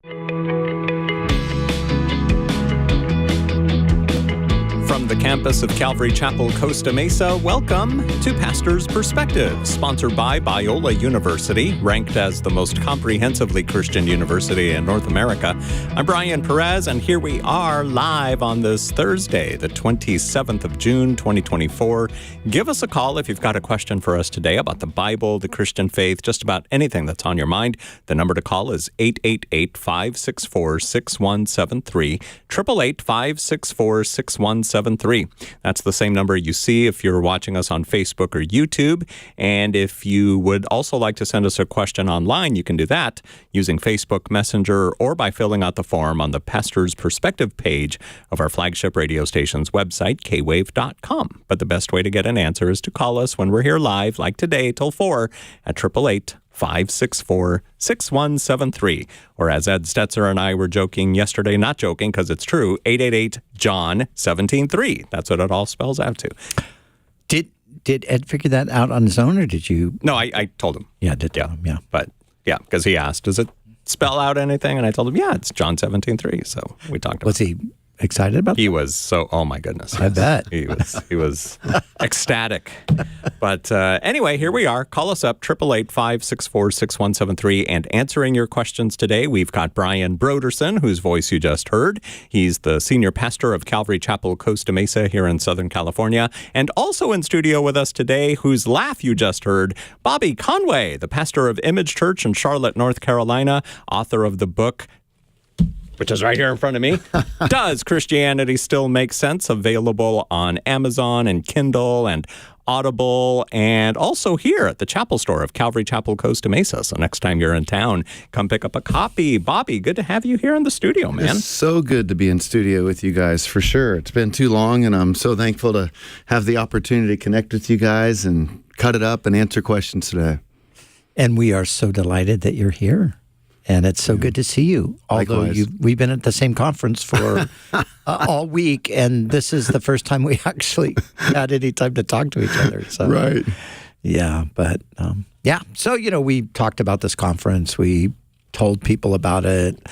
From the campus of Calvary Chapel, Costa Mesa, welcome to Pastor's Perspective, sponsored by Biola University, ranked as the most comprehensively Christian university in North America. I'm Brian Perez, and here we are live on this Thursday, the 27th of June, 2024. Give us a call if you've got a question for us today about the Bible, the Christian faith, just about anything that's on your mind. The number to call is 888-564-6173, 888-564-6173. That's the same number you see if you're watching us on Facebook or YouTube. And if you would also like to send us a question online, you can do that using Facebook Messenger or by filling out the form on the Pastor's Perspective page of our flagship radio station's website, kwave.com. But the best way to get an answer is to call us when we're here live, like today, till 4 at 888-564-6173. Or as Ed Stetzer and I were joking yesterday, not joking because it's true, 888-JOHN-173. That's what it all spells out to. Did Ed figure that out on his own, or did you? No, I told him. Yeah, tell him, yeah. But, yeah, because he asked, does it spell out anything? And I told him, yeah, it's John 17:3. So we talked about it. Was he excited about that? He was so, oh my goodness. I bet. He was ecstatic. But anyway, here we are. Call us up, 888-564-6173. And answering your questions today, we've got Brian Broderson, whose voice you just heard. He's the senior pastor of Calvary Chapel, Costa Mesa here in Southern California. And also in studio with us today, whose laugh you just heard, Bobby Conway, the pastor of Image Church in Charlotte, North Carolina, author of the book, which is right here in front of me. Does Christianity Still Make Sense? Available on Amazon and Kindle and Audible, and also here at the Chapel Store of Calvary Chapel, Costa Mesa. So next time you're in town, come pick up a copy. Bobby, good to have you here in the studio, man. It's so good to be in studio with you guys, for sure. It's been too long, and I'm so thankful to have the opportunity to connect with you guys and cut it up and answer questions today. And we are so delighted that you're here. And it's so good to see you. Although we've been at the same conference for all week, and this is the first time we actually had any time to talk to each other. So, right. Yeah, but yeah. So, we talked about this conference. We told people about it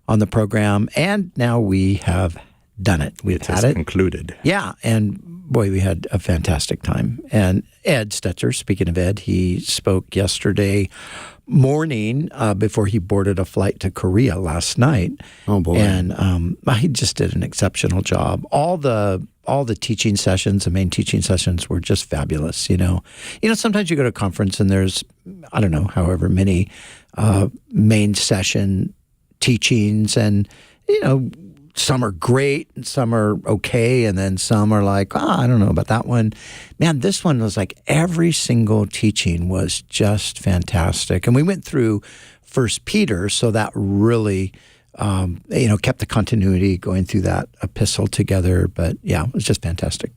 on the program, and now we have done it. We've had it concluded. Yeah, and boy, we had a fantastic time. And Ed Stetzer, speaking of Ed, he spoke yesterday morning before he boarded a flight to Korea last night. Oh boy! And he just did an exceptional job. All the teaching sessions, the main teaching sessions, were just fabulous. Sometimes you go to a conference and there's, I don't know, however many main session teachings, and some are great and some are okay, and then some are like, I don't know about that one. Man, this one was like every single teaching was just fantastic. And we went through 1 Peter, so that really, kept the continuity going through that epistle together. But yeah, it was just fantastic.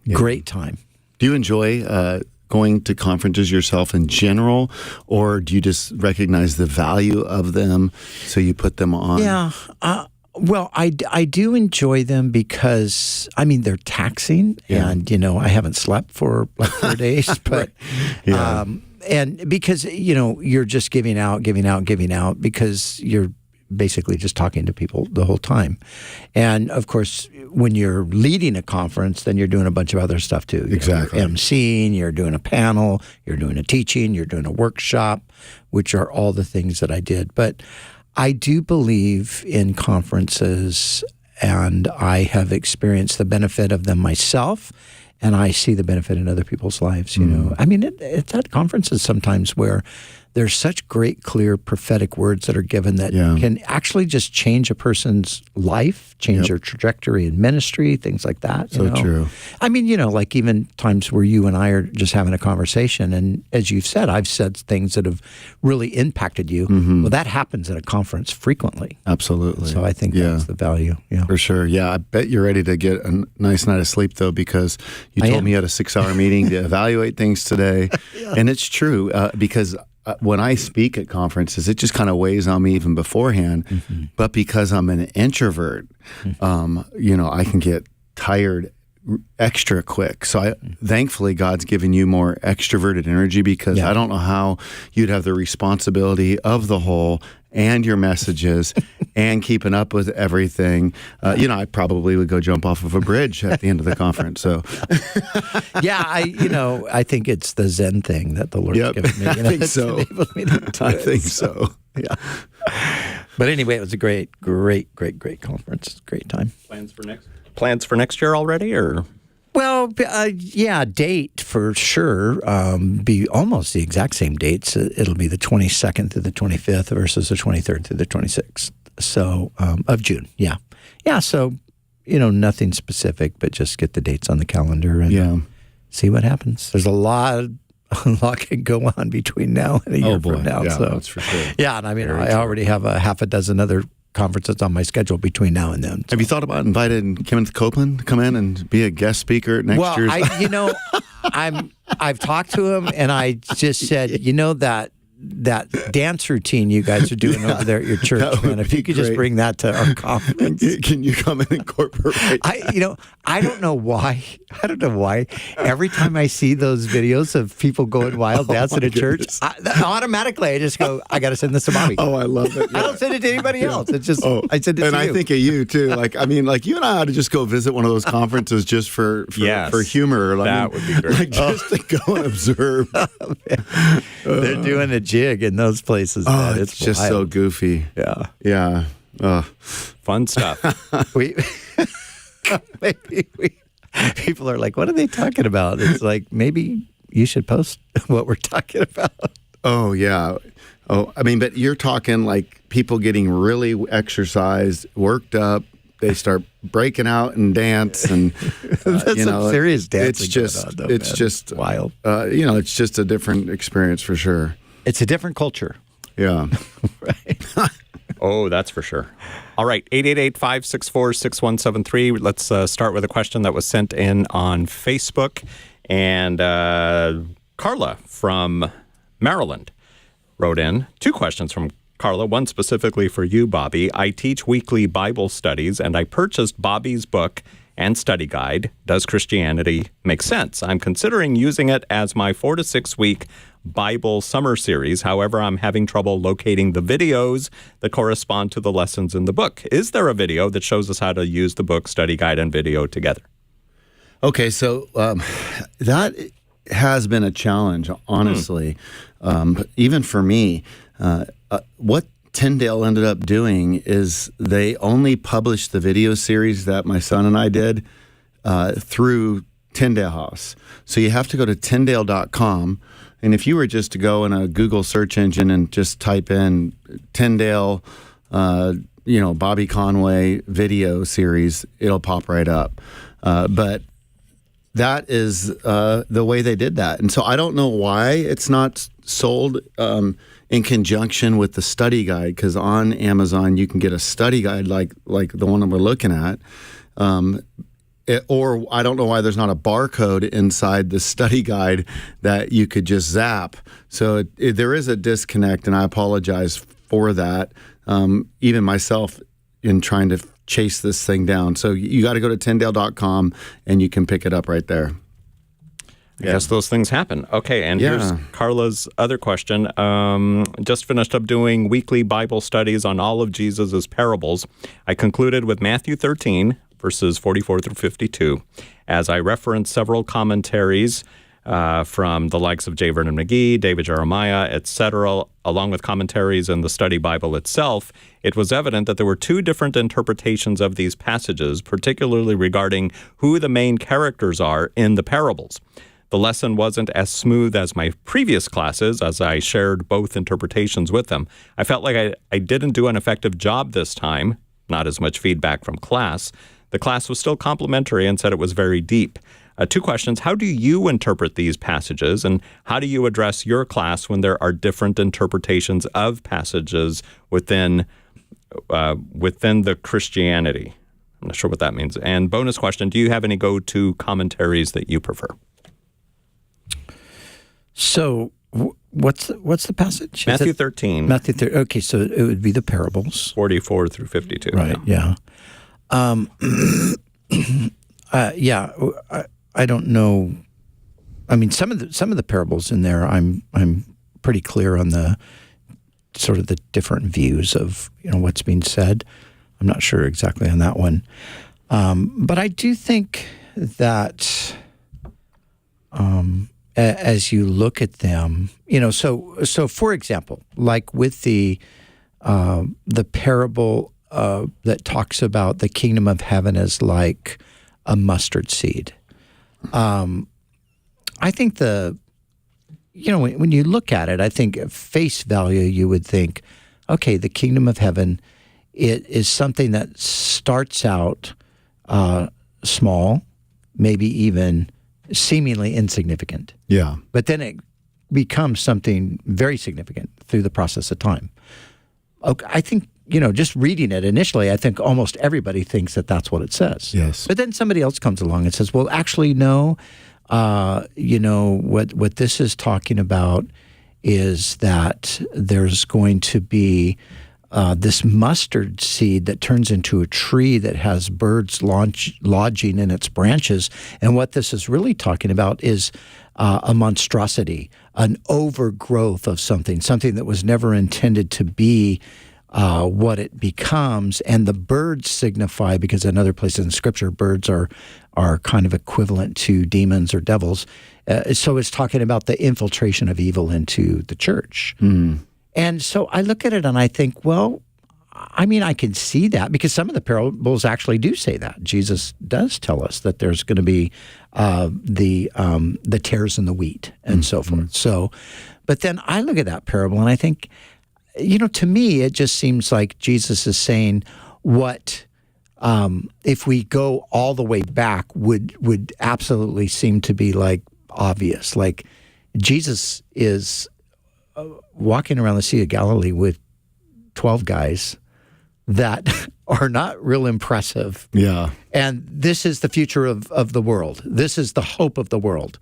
Yeah. Great time. Do you enjoy going to conferences yourself in general, or do you just recognize the value of them so you put them on? Yeah. Well, I do enjoy them because, they're taxing, and, I haven't slept for like 4 days, but, Yeah. And because, you're just giving out because you're basically just talking to people the whole time. And of course, when you're leading a conference, then you're doing a bunch of other stuff too. Exactly. You're emceeing, you're doing a panel, you're doing a teaching, you're doing a workshop, which are all the things that I did. But I do believe in conferences, and I have experienced the benefit of them myself, and I see the benefit in other people's lives, It's at conferences sometimes where there's such great, clear, prophetic words that are given that can actually just change a person's life, change their trajectory in ministry, things like that. So true. Like even times where you and I are just having a conversation, and as you've said, I've said things that have really impacted you. Mm-hmm. Well, that happens at a conference frequently. Absolutely. So I think that's the value. Yeah. For sure. Yeah, I bet you're ready to get a nice night of sleep, though, because you told me you had a 6-hour meeting to evaluate things today. And it's true, because when I speak at conferences, it just kind of weighs on me even beforehand. Mm-hmm. But because I'm an introvert, I can get tired extra quick. So thankfully, God's given you more extroverted energy, because I don't know how you'd have the responsibility of the whole and your messages and keeping up with everything. I probably would go jump off of a bridge at the end of the conference. So, yeah, I think it's the Zen thing that the Lord's given me. I think so. I think so. Yeah. But anyway, it was a great conference. Great time. Plans for next year already, or? Well, date for sure. Be almost the exact same dates. It'll be the 22nd through the 25th versus the 23rd through the 26th. So of June. Yeah. So nothing specific, but just get the dates on the calendar and see what happens. There's a lot can go on between now and a year from now. Yeah, so that's for sure. Yeah, and I already have a half a dozen other conferences on my schedule between now and then. So. Have you thought about inviting Kenneth Copeland to come in and be a guest speaker at next year's? I've talked to him and I just said, that dance routine you guys are doing over there at your church, man. If you could just bring that to our conference. Can you come and incorporate? I don't know why. Every time I see those videos of people going wild dancing at church, automatically I just go, I got to send this to Bobby. Oh, I love it. Yeah. I don't send it to anybody else. It's just, I send it to you. And I think of you too. You and I ought to just go visit one of those conferences just for humor. That would be great. Just to go and observe. They're doing a jig in those places. Oh, it's just wild. So goofy. Yeah. Fun stuff. People are like, what are they talking about? It's like, maybe you should post what we're talking about. Oh, yeah. But you're talking like people getting really exercised, worked up. They start breaking out and dance, and that's some serious dancing. It's just wild. It's just a different experience for sure. It's a different culture. Yeah. Right. Oh, that's for sure. All right, 888-564-6173. Let's start with a question that was sent in on Facebook. And Carla from Maryland wrote in 2 questions from Carla, one specifically for you, Bobby. I teach weekly Bible studies, and I purchased Bobby's book and study guide, Does Christianity Make Sense? I'm considering using it as my 4 to 6 week Bible summer series. However, I'm having trouble locating the videos that correspond to the lessons in the book. Is there a video that shows us how to use the book, study guide, and video together? Okay, so that has been a challenge, honestly. Even for me, what Tyndale ended up doing is they only published the video series that my son and I did through Tyndale House. So you have to go to Tyndale.com. And if you were just to go in a Google search engine and just type in Tyndale, Bobby Conway video series, it'll pop right up. But that is the way they did that. And so I don't know why it's not sold in conjunction with the study guide, because on Amazon you can get a study guide like the one that we're looking at. Or I don't know why there's not a barcode inside the study guide that you could just zap. So there is a disconnect, and I apologize for that. Even myself in trying to chase this thing down. So you got to go to Tyndale.com and you can pick it up right there. I guess those things happen. Okay, and here's Carla's other question. Just finished up doing weekly Bible studies on all of Jesus' parables. I concluded with Matthew 13, verses 44 through 52. As I referenced several commentaries from the likes of J. Vernon McGee, David Jeremiah, etc., along with commentaries in the study Bible itself, it was evident that there were 2 different interpretations of these passages, particularly regarding who the main characters are in the parables. The lesson wasn't as smooth as my previous classes, as I shared both interpretations with them. I felt like I didn't do an effective job this time, not as much feedback from class. The class was still complimentary and said it was very deep. 2 questions. How do you interpret these passages, and how do you address your class when there are different interpretations of passages within the Christianity? I'm not sure what that means. And bonus question, do you have any go-to commentaries that you prefer? So what's the passage? Matthew 13. Matthew 13. Okay, so it would be the parables. 44 through 52. Right, yeah. I don't know. I mean, some of the parables in there, I'm pretty clear on sort of the different views of what's being said. I'm not sure exactly on that one, but I do think that as you look at them, so for example, like with the parable that talks about the kingdom of heaven as like a mustard seed. I think when you look at it, I think at face value, you would think, okay, the kingdom of heaven, it is something that starts out small, maybe even seemingly insignificant. Yeah. But then it becomes something very significant through the process of time. Okay, I think, just reading it initially, I think almost everybody thinks that that's what it says. Yes. But then somebody else comes along and says, well, actually, no. What this is talking about is that there's going to be this mustard seed that turns into a tree that has birds lodging in its branches. And what this is really talking about is a monstrosity, an overgrowth of something that was never intended to be what it becomes. And the birds signify, because in other places in Scripture, birds are kind of equivalent to demons or devils. So it's talking about the infiltration of evil into the church. Mm. And so I look at it and I think, well, I mean, I can see that because some of the parables actually do say that. Jesus does tell us that there's going to be the tares in the wheat and so forth. So, but then I look at that parable and I think, to me, it just seems like Jesus is saying what, if we go all the way back, would absolutely seem to be like obvious. Like Jesus is walking around the Sea of Galilee with 12 guys that are not real impressive. Yeah. And this is the future of the world. This is the hope of the world.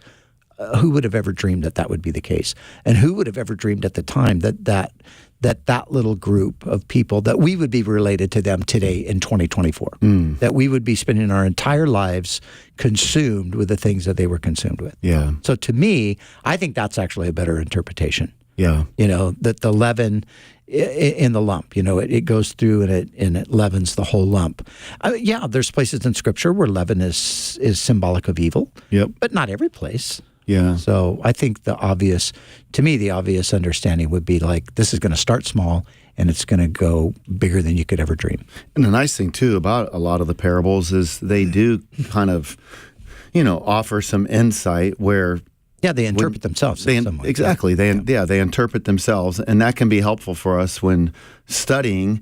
Who would have ever dreamed that would be the case? And who would have ever dreamed at the time that little group of people, that we would be related to them today in 2024, that we would be spending our entire lives consumed with the things that they were consumed with. Yeah. So to me, I think that's actually a better interpretation. Yeah. That the leaven in the lump, it goes through and it leavens the whole lump. There's places in Scripture where leaven is symbolic of evil. Yep. But not every place. Yeah. So I think the obvious understanding would be like, this is going to start small and it's going to go bigger than you could ever dream. And the nice thing too about a lot of the parables is they do kind of, offer some insight where they interpret themselves. Exactly. They interpret themselves, and that can be helpful for us when studying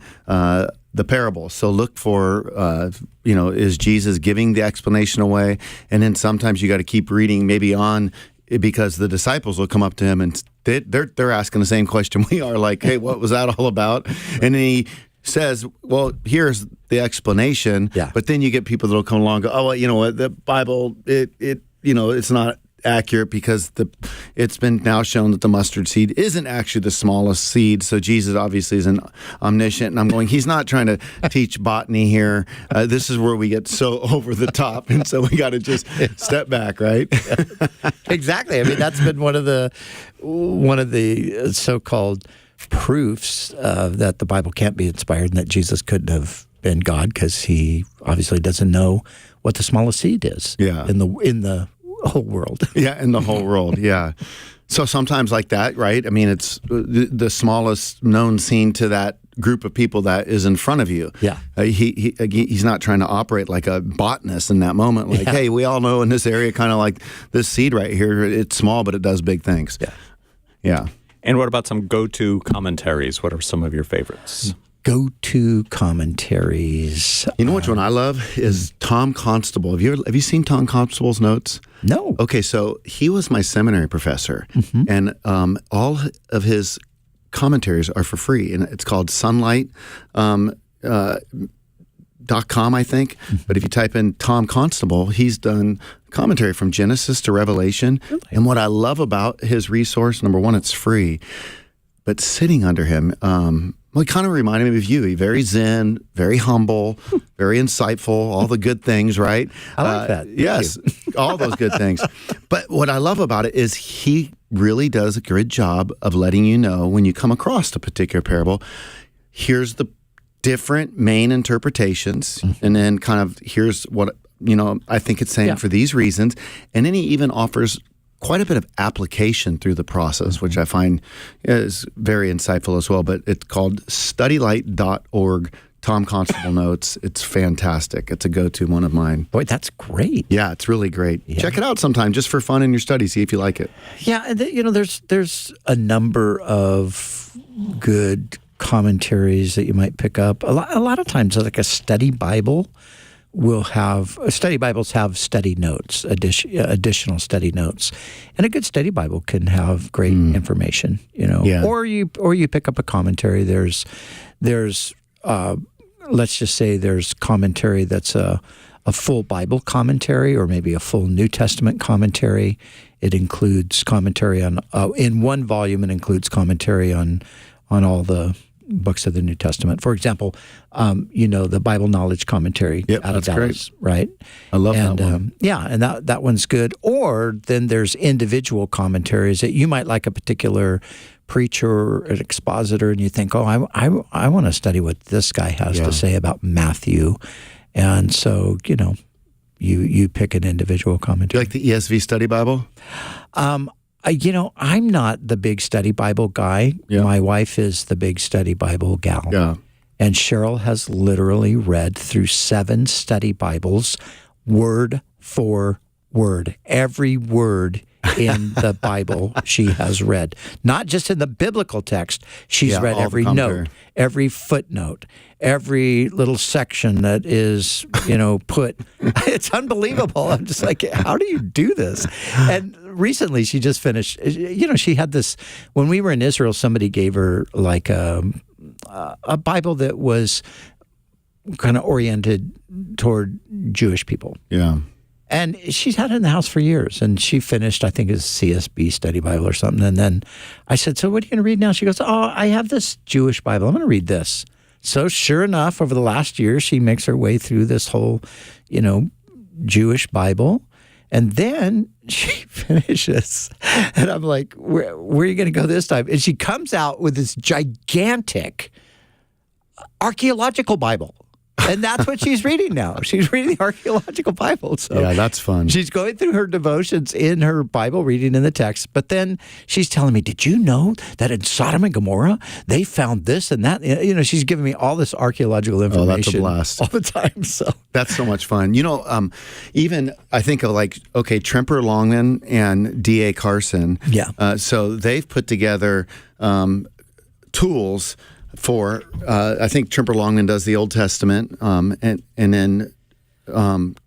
the parables. So look for, is Jesus giving the explanation away? And then sometimes you got to keep reading maybe on, because the disciples will come up to him and they're asking the same question we are, like, hey, what was that all about? And then he says, well, here's the explanation. Yeah. But then you get people that'll come along and go, oh, well, you know what, the Bible, it's not accurate because it's been now shown that the mustard seed isn't actually the smallest seed. So Jesus obviously is an omniscient. And I'm going, he's not trying to teach botany here. This is where we get so over the top. And so we got to just step back, right? Exactly. I mean, that's been one of the so-called proofs that the Bible can't be inspired and that Jesus couldn't have been God, because he obviously doesn't know what the smallest seed is in the whole world. Yeah, in the whole world, yeah. So sometimes like that, right? I mean, it's the smallest known scene to that group of people that is in front of you. Yeah. He's not trying to operate like a botanist in that moment. Like, hey, we all know in this area, kind of like this seed right here, it's small, but it does big things. Yeah. Yeah. And what about some go-to commentaries? What are some of your favorites? Go-to commentaries. You know which one I love is Tom Constable. Have you seen Tom Constable's notes? No. Okay, so he was my seminary professor, and all of his commentaries are for free, and it's called Sunlight.com, I think. But if you type in Tom Constable, he's done commentary from Genesis to Revelation. Really? And what I love about his resource, number one, it's free, but sitting under him, well, he kind of reminded me of you. He's very zen, very humble, very insightful, all the good things, right? I like that. Yes, all those good things. But what I love about it is he really does a good job of letting you know when you come across a particular parable, here's the different main interpretations, and then kind of here's what, I think it's saying for these reasons. And then he even offers quite a bit of application through the process, which I find is very insightful as well. But it's called studylight.org. Tom Constable notes. It's fantastic. It's a go-to one of mine. Boy, that's great. Yeah, it's really great. Yeah. Check it out sometime just for fun in your study. See if you like it. Yeah, and there's a number of good commentaries that you might pick up. A lot of times, like a study Bible will have study Bibles have study notes, additional study notes, and a good study Bible can have great information. Yeah. Or you pick up a commentary. There's let's just say there's commentary that's a full Bible commentary, or maybe a full New Testament commentary. It includes commentary on in one volume. It includes commentary on all the books of the New Testament. For example, the Bible Knowledge Commentary out of Dallas, right? I love that one. And that one's good. Or then there's individual commentaries that you might like a particular preacher or an expositor, and you think, oh, I want to study what this guy has to say about Matthew. And so, you pick an individual commentary. Do you like the ESV Study Bible? I'm not the big study Bible guy. Yeah. My wife is the big study Bible gal. Yeah. And Cheryl has literally read through 7 study Bibles, word for word. Every word in the Bible she has read. Not just in the biblical text. She's read every note, every footnote, every little section that is, put. It's unbelievable. I'm just like, how do you do this? And recently she just finished, she had this, when we were in Israel, somebody gave her like a Bible that was kind of oriented toward Jewish people. Yeah. And she's had it in the house for years. And she finished, I think, a CSB study Bible or something. And then I said, so what are you going to read now? She goes, oh, I have this Jewish Bible. I'm going to read this. So sure enough, over the last year, she makes her way through this whole, Jewish Bible. And then she finishes. And I'm like, where are you going to go this time? And she comes out with this gigantic archaeological Bible. And that's what she's reading now. She's reading the archaeological Bible. So yeah, that's fun. She's going through her devotions in her Bible, reading in the text. But then she's telling me, did you know that in Sodom and Gomorrah, they found this and that? She's giving me all this archaeological information. Oh, that's a blast. All the time. So that's so much fun. Even I think of Tremper Longman and D.A. Carson. Yeah. So they've put together tools for, I think Tremper Longman does the Old Testament, and then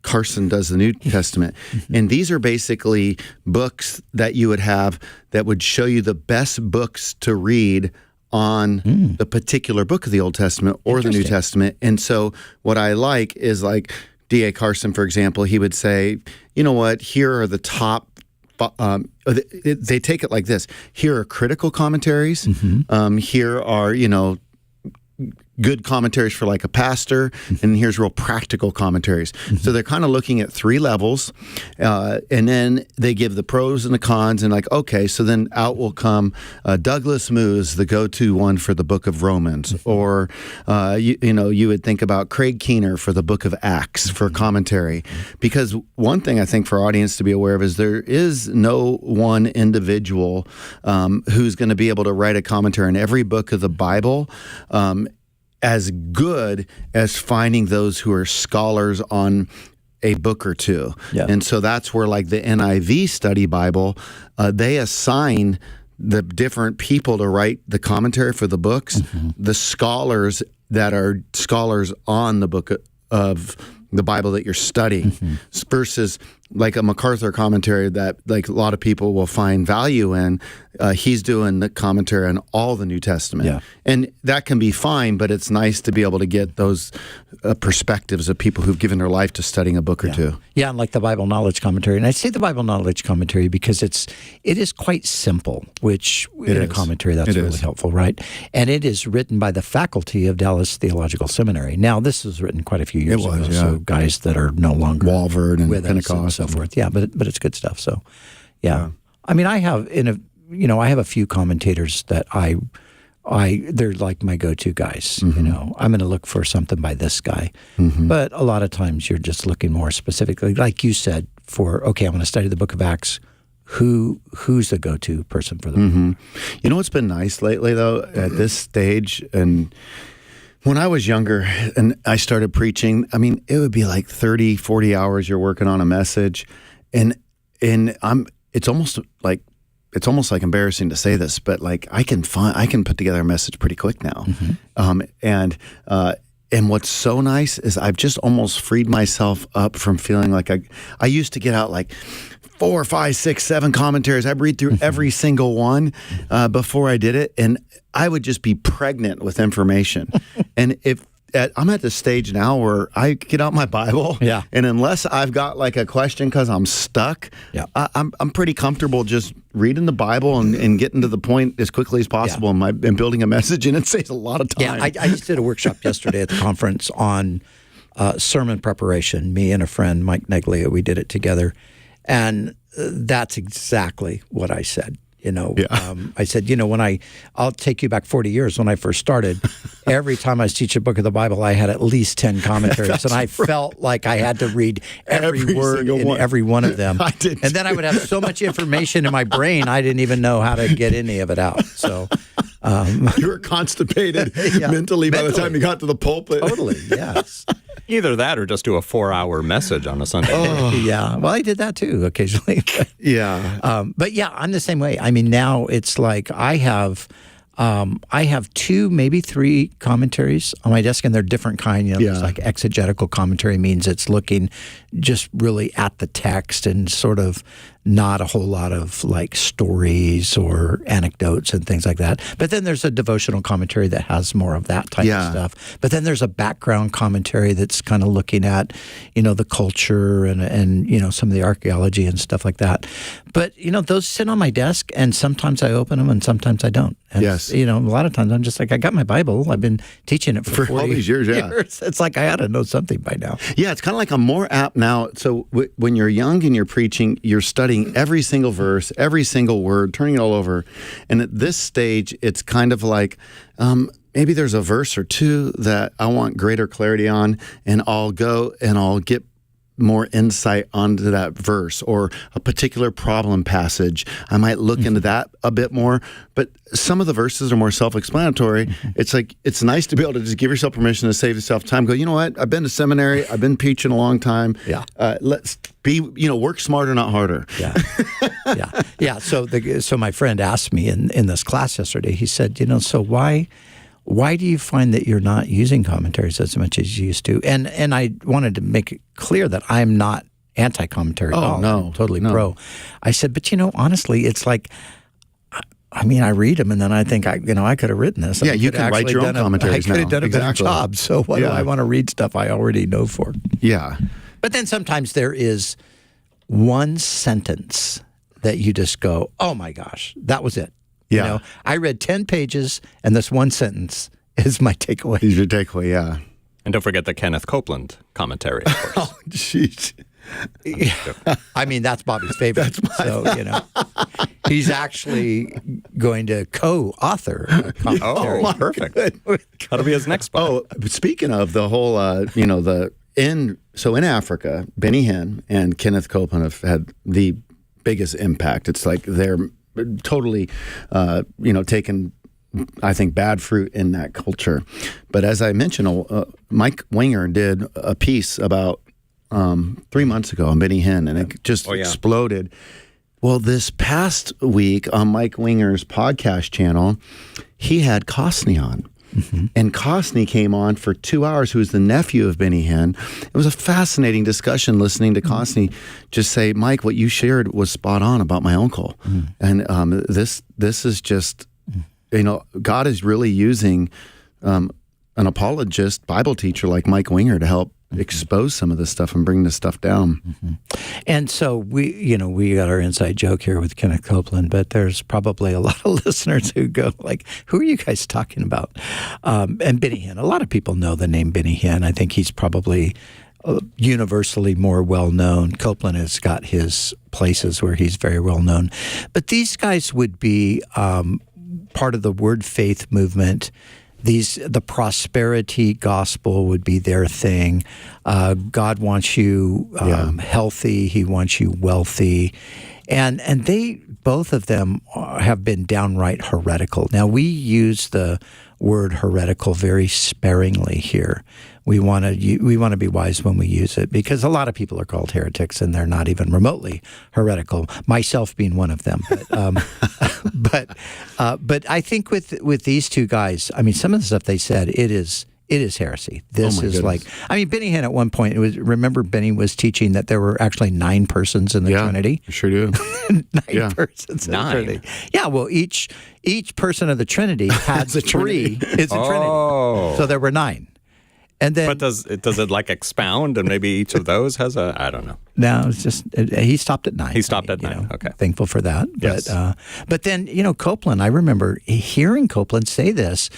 Carson does the New Testament. And these are basically books that you would have that would show you the best books to read on the particular book of the Old Testament or the New Testament. And so what I like is like D.A. Carson, for example, he would say, you know what, here are the top they take it like this. Here are critical commentaries. Here are, good commentaries for like a pastor, and here's real practical commentaries. So they're kind of looking at 3 levels, and then they give the pros and the cons, and like, okay, so then out will come Douglas Moo's the go-to one for the book of Romans, or you would think about Craig Keener for the book of Acts for commentary, because one thing I think for our audience to be aware of is there is no one individual who's going to be able to write a commentary on every book of the Bible as good as finding those who are scholars on a book or two. Yeah. And so that's where like the NIV Study Bible, they assign the different people to write the commentary for the books, the scholars that are scholars on the book of the Bible that you're studying, versus like a MacArthur commentary that like a lot of people will find value in. He's doing the commentary on all the New Testament. Yeah. And that can be fine, but it's nice to be able to get those perspectives of people who've given their life to studying a book or two. Yeah, and like the Bible Knowledge Commentary. And I say the Bible Knowledge Commentary because it is quite simple, which in a commentary that's really helpful, right? And it is written by the faculty of Dallas Theological Seminary. Now, this was written quite a few years ago, so guys that are no longer Walford and with Pentecost us and so forth. Yeah, but it's good stuff. So, yeah. I mean, I have I have a few commentators that they're like my go-to guys. I'm going to look for something by this guy. But a lot of times you're just looking more specifically, like you said, for, okay, I want to study the book of Acts. Who's the go-to person for the book? You know what's been nice lately, though, at this stage, and when I was younger and I started preaching, I mean, it would be like 30, 40 hours you're working on a message. And it's almost like embarrassing to say this, but like I can put together a message pretty quick now. And what's so nice is I've just almost freed myself up from feeling like I used to get out like 4, 5, 6, 7 commentaries. I'd read through every single one before I did it, and I would just be pregnant with information. And I'm at the stage now where I get out my Bible, and unless I've got like a question because I'm stuck, I'm pretty comfortable just reading the Bible and getting to the point as quickly as possible and building a message, and it saves a lot of time. Yeah, I just did a workshop yesterday at the conference on sermon preparation. Me and a friend, Mike Neglia, we did it together, and that's exactly what I said. I said, I'll take you back 40 years when I first started. Every time I was teaching a book of the Bible, I had at least 10 commentaries, and I felt like I had to read every word in every one of them. I did, and then I would have so much information in my brain, I didn't even know how to get any of it out. So you were constipated mentally by the time you got to the pulpit. Totally, yes. Either that or just do a 4-hour message on a Sunday. Yeah. Well, I did that too occasionally. But yeah, I'm the same way. I mean, now it's like I have 2, maybe 3 commentaries on my desk, and they're different kind. There's like exegetical commentary means it's looking just really at the text and sort of not a whole lot of like stories or anecdotes and things like that. But then there's a devotional commentary that has more of that type of stuff. But then there's a background commentary that's kind of looking at, the culture and some of the archaeology and stuff like that. But, those sit on my desk, and sometimes I open them and sometimes I don't. And, a lot of times I'm just like, I got my Bible. I've been teaching it for 40 all these years. It's like I ought to know something by now. Yeah, it's kind of like I'm more apt now. So when you're young and you're preaching, you're studying every single verse, every single word, turning it all over. And at this stage, it's kind of like maybe there's a verse or 2 that I want greater clarity on, and I'll go and I'll get more insight onto that verse or a particular problem passage. I might look into that a bit more, but some of the verses are more self-explanatory. It's like, it's nice to be able to just give yourself permission to save yourself time. Go, you know what? I've been to seminary. I've been preaching a long time. Let's be, work smarter, not harder. Yeah. So my friend asked me in this class yesterday, he said, so why do you find that you're not using commentaries as much as you used to? And I wanted to make it clear that I'm not anti-commentary at all. No, I'm totally pro. I said, but honestly, it's like, I read them and then I think I could have written this. You can write your own commentaries now. I could have done a better job. So why do I want to read stuff I already know for? Yeah. But then sometimes there is one sentence that you just go, oh my gosh, that was it. Yeah. I read 10 pages, and this one sentence is my takeaway. Is your takeaway, yeah. And don't forget the Kenneth Copeland commentary, of course. Oh, jeez. That's Bobby's favorite. He's actually going to co-author a commentary. Oh, perfect. That'll be his next book. Oh, speaking of the whole, in Africa, Benny Hinn and Kenneth Copeland have had the biggest impact. It's like they're totally, taken, I think, bad fruit in that culture. But as I mentioned, Mike Winger did a piece about 3 months ago on Benny Hinn, and it just exploded. Well, this past week on Mike Winger's podcast channel, he had Costney on. And Costney came on for 2 hours, who is the nephew of Benny Hinn. It was a fascinating discussion listening to Costney just say, Mike, what you shared was spot on about my uncle. And this is just, God is really using an apologist, Bible teacher like Mike Winger to help expose some of this stuff and bring this stuff down. And so we got our inside joke here with Kenneth Copeland, but there's probably a lot of listeners who go like, who are you guys talking about? And Benny Hinn, a lot of people know the name Benny Hinn. I think he's probably universally more well known. Copeland has got his places where he's very well known. But these guys would be part of the Word Faith movement. The prosperity gospel would be their thing. God wants you healthy. He wants you wealthy. And they, both of them, have been downright heretical. Now, we use the word heretical very sparingly here. We want to be wise when we use it, because a lot of people are called heretics and they're not even remotely heretical. Myself being one of them. But I think with these two guys, I mean, some of the stuff they said, it is heresy. This is goodness. like, I mean, Benny Hinn at one point, remember Benny was teaching that there were actually 9 persons in the Trinity? I sure do. 9 persons in the 9. Trinity. Yeah, well, each person of the Trinity had 3. It's a Trinity. So there were 9. And then, But does it like expound, and maybe each of those has I don't know. No, it's just he stopped at 9. He stopped at 9. Okay, thankful for that. Yes. But then Copeland. I remember hearing Copeland say this.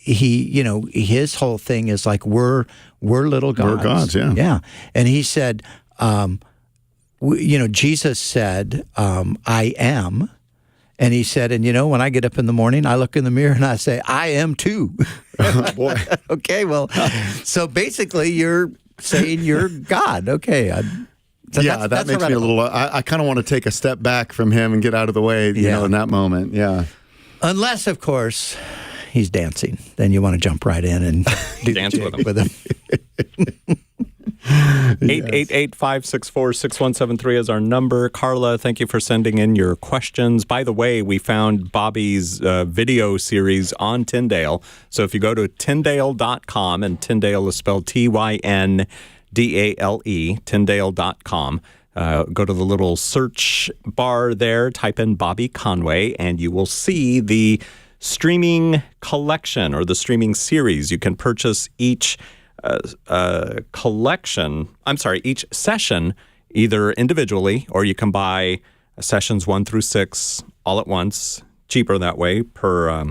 His whole thing is like we're little gods. We're gods, yeah. Yeah, and he said, Jesus said, "I am." And he said, and when I get up in the morning, I look in the mirror and I say, I am too. Boy. Okay, well, so basically you're saying you're God. Okay. That makes me a little, I kind of want to take a step back from him and get out of the way, in that moment. Yeah. Unless, of course, he's dancing. Then you want to jump right in and Dance with him. 888-564-6173 is our number. Carla, thank you for sending in your questions. By the way, we found Bobby's video series on Tyndale. So if you go to Tyndale.com, and Tyndale is spelled Tyndale, Tyndale.com. Go to the little search bar there, type in Bobby Conway, and you will see the streaming collection or the streaming series. You can purchase each each session either individually, or you can buy sessions 1 through 6 all at once, cheaper that way per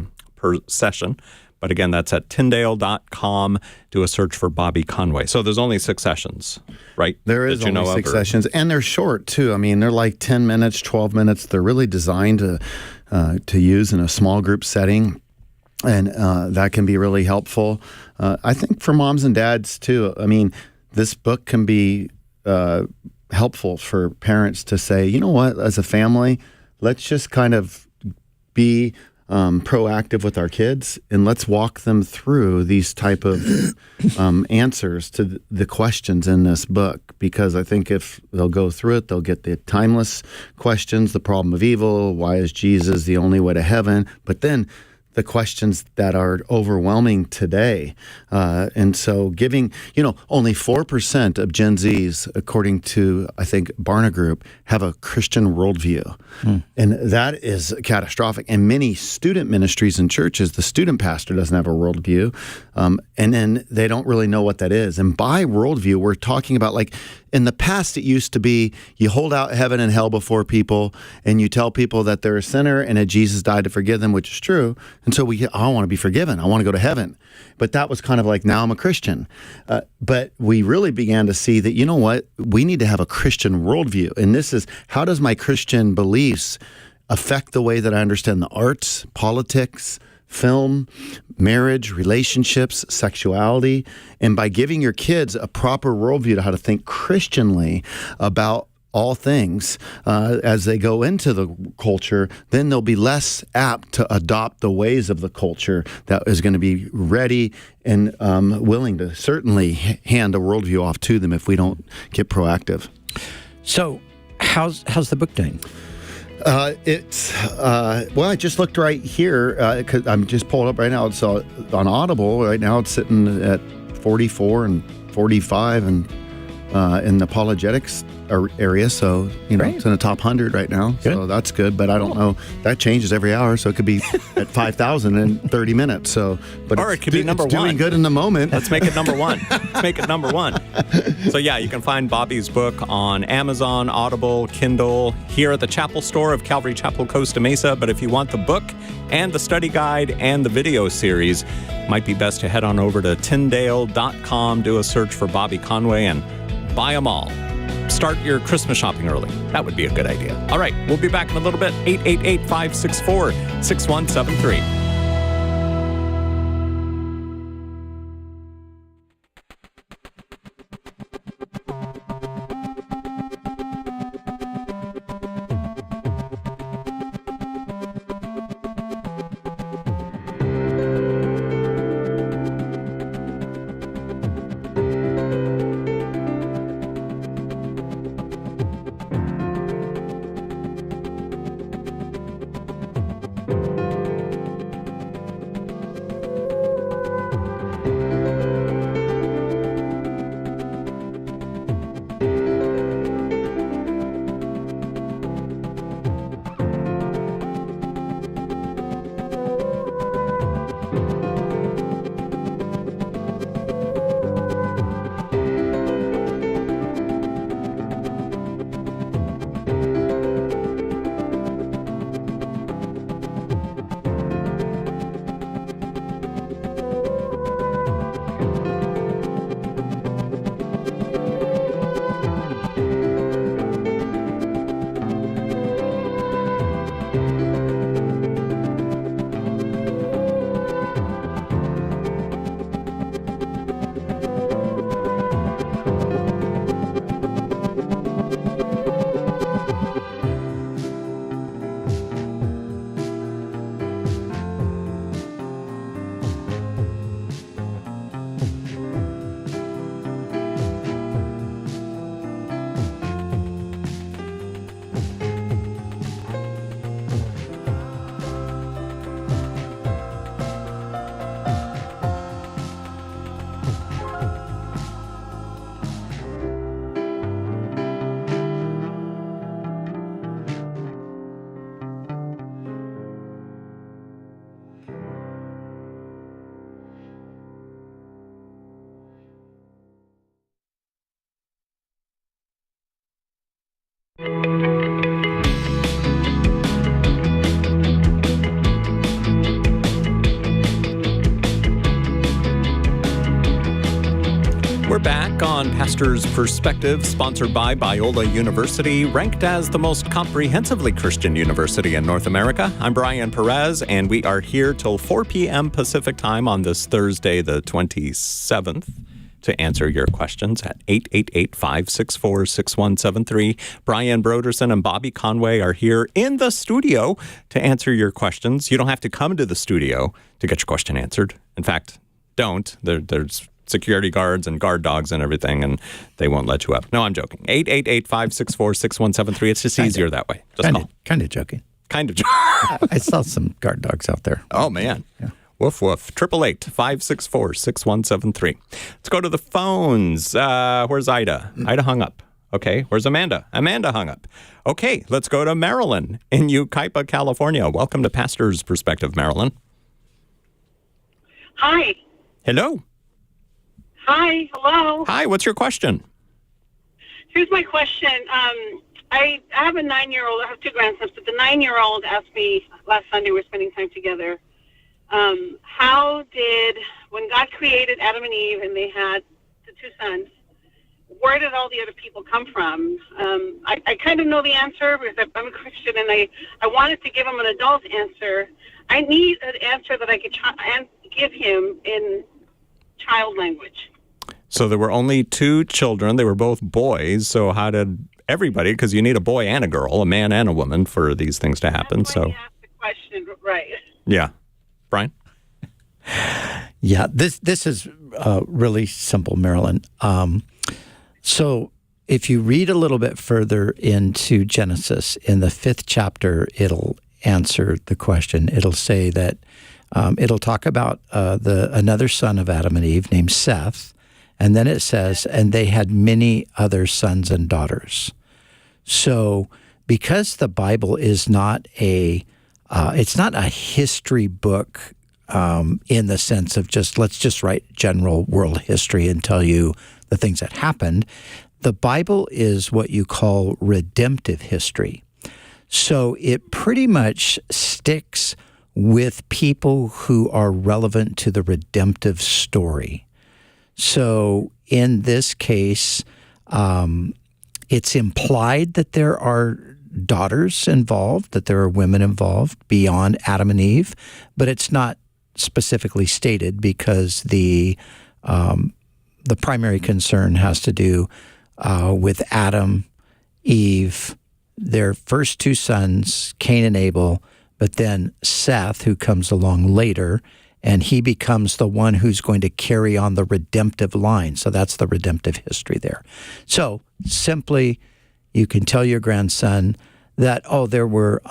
session. But again, that's at Tyndale.com. Do a search for Bobby Conway. So there's only 6 sessions, right? There is only 6 sessions, and they're short too. I mean, they're like 10 minutes, 12 minutes. They're really designed to use in a small group setting. And that can be really helpful. I think for moms and dads, too. I mean, this book can be helpful for parents to say, you know what, as a family, let's just kind of be proactive with our kids, and let's walk them through these type of answers to the questions in this book. Because I think if they'll go through it, they'll get the timeless questions, the problem of evil, why is Jesus the only way to heaven? But then the questions that are overwhelming today. And so giving, only 4% of Gen Zs, according to, I think, Barna Group, have a Christian worldview. And that is catastrophic. And many student ministries and churches, the student pastor doesn't have a worldview. And then they don't really know what that is. And by worldview, we're talking about, like, in the past, it used to be you hold out heaven and hell before people, and you tell people that they're a sinner and that Jesus died to forgive them, which is true. And so I want to be forgiven. I want to go to heaven. But that was kind of like, now I'm a Christian. But we really began to see that, you know what, we need to have a Christian worldview. And this is, how does my Christian beliefs affect the way that I understand the arts, politics, film, marriage, relationships, sexuality? And by giving your kids a proper worldview to how to think Christianly about all things as they go into the culture, then they'll be less apt to adopt the ways of the culture that is going to be ready and willing to certainly hand a worldview off to them if we don't get proactive. So how's the book doing? I just looked right here because I'm just pulled up right now. It's on Audible right now. It's sitting at 44 and 45 and in the apologetics area. So, Great. It's in the top 100 right now. Good. So that's good. But I don't know. That changes every hour. So it could be at 5,000 in 30 minutes. So, but Or it could be number it's one. doing good in the moment. Let's make it number one. Let's make it number one. So yeah, you can find Bobby's book on Amazon, Audible, Kindle, here at the Chapel Store of Calvary Chapel, Costa Mesa. But if you want the book and the study guide and the video series, might be best to head on over to Tyndale.com, do a search for Bobby Conway, and buy them all. Start your Christmas shopping early. That would be a good idea. All right, we'll be back in a little bit. 888-564-6173. We're back on Pastor's Perspective, sponsored by Biola University, ranked as the most comprehensively Christian university in North America. I'm Brian Perez, and we are here till 4 p.m. Pacific time on this Thursday, the 27th, to answer your questions at 888-564-6173. Brian Broderson and Bobby Conway are here in the studio to answer your questions. You don't have to come to the studio to get your question answered. In fact, don't. There's security guards and guard dogs and everything, and they won't let you up. No, I'm joking. 888-564-6173. It's just easier that way. Just call. Kind of joking. Kind of joking. I saw some guard dogs out there. Oh, man. Yeah. Woof, woof. 888-564-6173. Let's go to the phones. Where's Ida? Ida hung up. Okay. Where's Amanda? Amanda hung up. Okay. Let's go to Marilyn in Yucaipa, California. Welcome to Pastor's Perspective, Marilyn. Hi. Hello. Hi. Hello. Hi. What's your question? Here's my question. I have a 9-year-old. I have 2 grandsons, but the 9-year-old asked me last Sunday, we're spending time together, how did, when God created Adam and Eve and they had the 2 sons, where did all the other people come from? I kind of know the answer because I'm a Christian, and I wanted to give him an adult answer. I need an answer that I could give him in child language. So there were only 2 children. They were both boys. So how did everybody, because you need a boy and a girl, a man and a woman for these things to happen. That's why he asked the question, right. Yeah. Brian? Yeah, this is really simple, Marilyn. So if you read a little bit further into Genesis, in the 5th chapter, it'll answer the question. It'll say that it'll talk about another son of Adam and Eve named Seth, And then it says, and they had many other sons and daughters. So because the Bible is not it's not a history book in the sense of let's just write general world history and tell you the things that happened. The Bible is what you call redemptive history. So it pretty much sticks with people who are relevant to the redemptive story. So in this case, it's implied that there are daughters involved, that there are women involved beyond Adam and Eve, but it's not specifically stated because the primary concern has to do with Adam, Eve, their first two sons, Cain and Abel, but then Seth, who comes along later, and he becomes the one who's going to carry on the redemptive line. So that's the redemptive history there. So simply, you can tell your grandson that, there were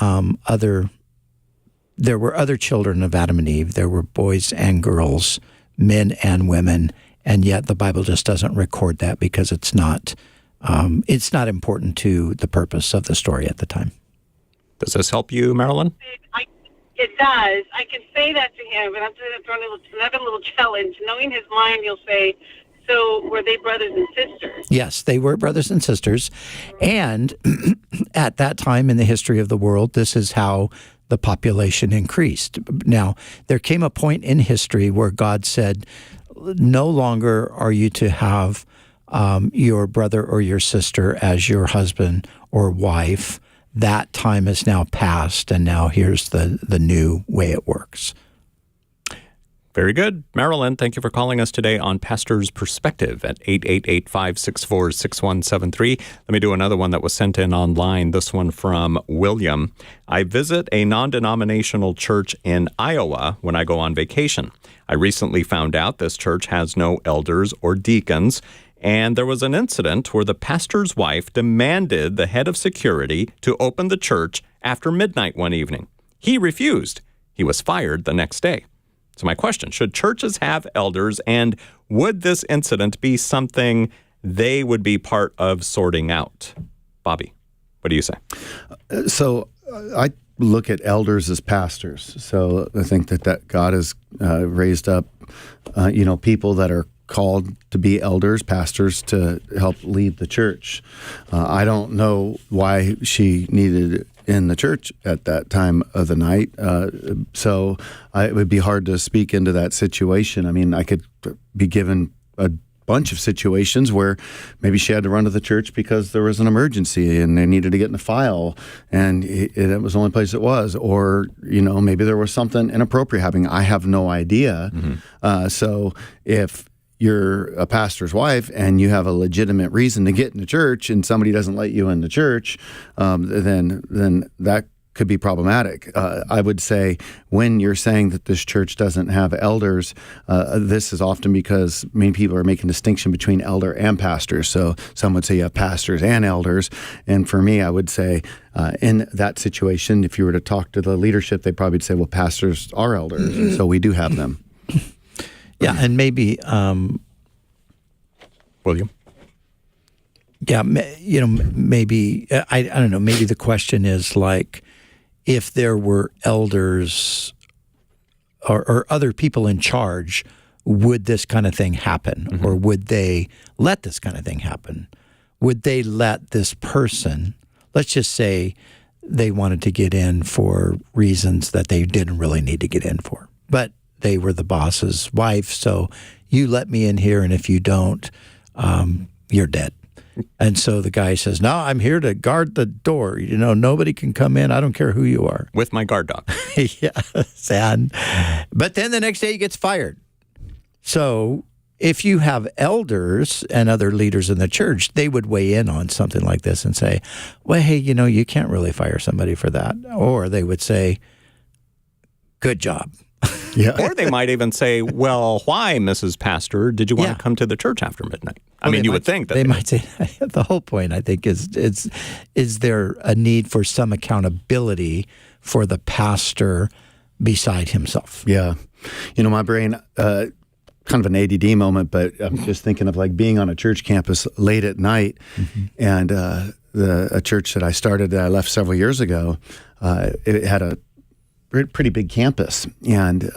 other children of Adam and Eve. There were boys and girls, men and women, and yet the Bible just doesn't record that because it's not important to the purpose of the story at the time. Does this help you, Marilyn? It does. I can say that to him, but I'm going to throw another little challenge. Knowing his mind, you'll say, so were they brothers and sisters? Yes, they were brothers and sisters. And at that time in the history of the world, this is how the population increased. Now, there came a point in history where God said, no longer are you to have your brother or your sister as your husband or wife. That time is now past, and now here's the new way it works. Very good. Marilyn, thank you for calling us today on Pastor's Perspective at 888-564-6173. Let me do another one that was sent in online, this one from William. I visit a non-denominational church in Iowa when I go on vacation. I recently found out this church has no elders or deacons, and there was an incident where the pastor's wife demanded the head of security to open the church after midnight one evening. He refused. He was fired the next day. So my question, should churches have elders, and would this incident be something they would be part of sorting out? Bobby, what do you say? So I look at elders as pastors. So I think that God has raised up, people that are called to be elders, pastors, to help lead the church. I don't know why she needed in the church at that time of the night. So it would be hard to speak into that situation. I mean, I could be given a bunch of situations where maybe she had to run to the church because there was an emergency and they needed to get in a file and it was the only place it was. Or, maybe there was something inappropriate happening. I have no idea. Mm-hmm. So if you're a pastor's wife and you have a legitimate reason to get in the church and somebody doesn't let you in the church, then that could be problematic. I would say when you're saying that this church doesn't have elders, this is often because many people are making a distinction between elder and pastors. So some would say you have pastors and elders. And for me, I would say in that situation, if you were to talk to the leadership, they'd probably say, well, pastors are elders. And so we do have them. Yeah, and maybe, William? Yeah, maybe, I don't know, maybe the question is like, if there were elders or other people in charge, would this kind of thing happen? Mm-hmm. Or would they let this kind of thing happen? Would they let this person, let's just say they wanted to get in for reasons that they didn't really need to get in for, but they were the boss's wife, so you let me in here, and if you don't, you're dead. And so the guy says, no, I'm here to guard the door. Nobody can come in. I don't care who you are. With my guard dog. Yeah, sad. But then the next day he gets fired. So if you have elders and other leaders in the church, they would weigh in on something like this and say, well, hey, you can't really fire somebody for that. Or they would say, good job. Yeah. Or they might even say, well, why, Mrs. Pastor, did you want to come to the church after midnight? You would think that they might say the whole point, I think, is there a need for some accountability for the pastor beside himself? Yeah. My brain kind of an ADD moment, but I'm just thinking of like being on a church campus late at night, and a church that I started that I left several years ago, it had a pretty big campus, and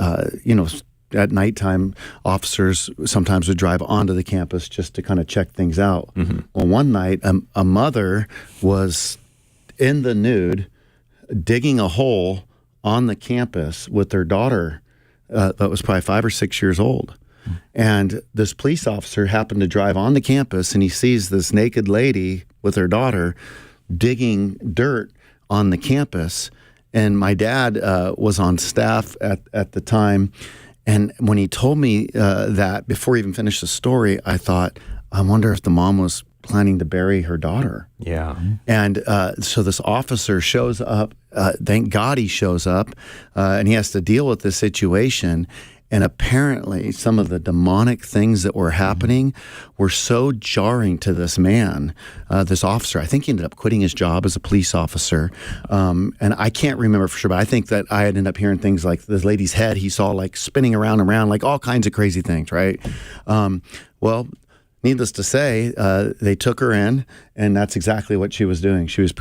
at nighttime, officers sometimes would drive onto the campus just to kind of check things out. Well, one night, a mother was in the nude, digging a hole on the campus with their daughter that was probably 5 or 6 years old. And this police officer happened to drive on the campus, and he sees this naked lady with her daughter digging dirt on the campus. And my dad was on staff at the time. And when he told me that, before he even finished the story, I thought, I wonder if the mom was planning to bury her daughter. Yeah. And so this officer shows up. Thank God he shows up, and he has to deal with this situation. And apparently some of the demonic things that were happening were so jarring to this man, this officer. I think he ended up quitting his job as a police officer. And I can't remember for sure, but I think that I ended up hearing things like this lady's head he saw like spinning around and around, like all kinds of crazy things, right? Well, needless to say, they took her in, and that's exactly what she was doing. She was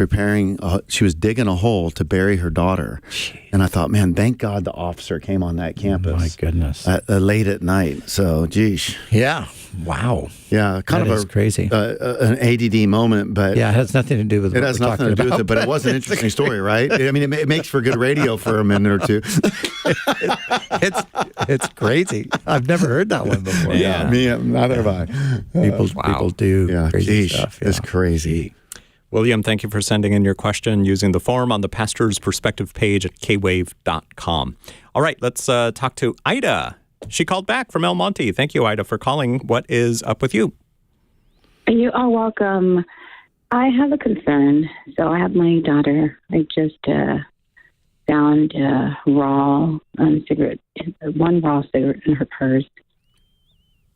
she was digging a hole to bury her daughter. Jeez. And I thought, man, thank God the officer came on that campus. My goodness. Late at night. So, geez. Yeah. Wow. Yeah. Kind of crazy. An ADD moment, but. Yeah, it has nothing to do with it. It has nothing to do with it, but it was an interesting story, right? I mean, it makes for good radio for a minute or two. It's crazy. I've never heard that one before. Yeah, me, neither have I. People do crazy stuff. Yeah. It's crazy. William, thank you for sending in your question using the form on the Pastor's Perspective page at kwave.com. All right, let's talk to Ida. She called back from El Monte. Thank you, Ida, for calling. What is up with you? You are welcome. I have a concern. So I have my daughter. I just found a raw cigarette, one raw cigarette in her purse.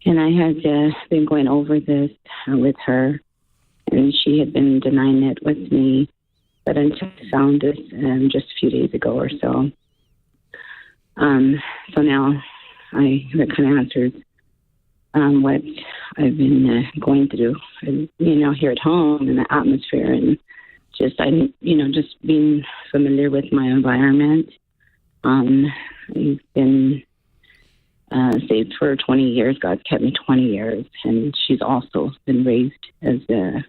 And I had been going over this with her, and she had been denying it with me. But until I found this just a few days ago or so. So now that kind of answers what I've been going through, here at home and the atmosphere, and just just being familiar with my environment. I've been saved for 20 years. God's kept me 20 years, and she's also been raised as a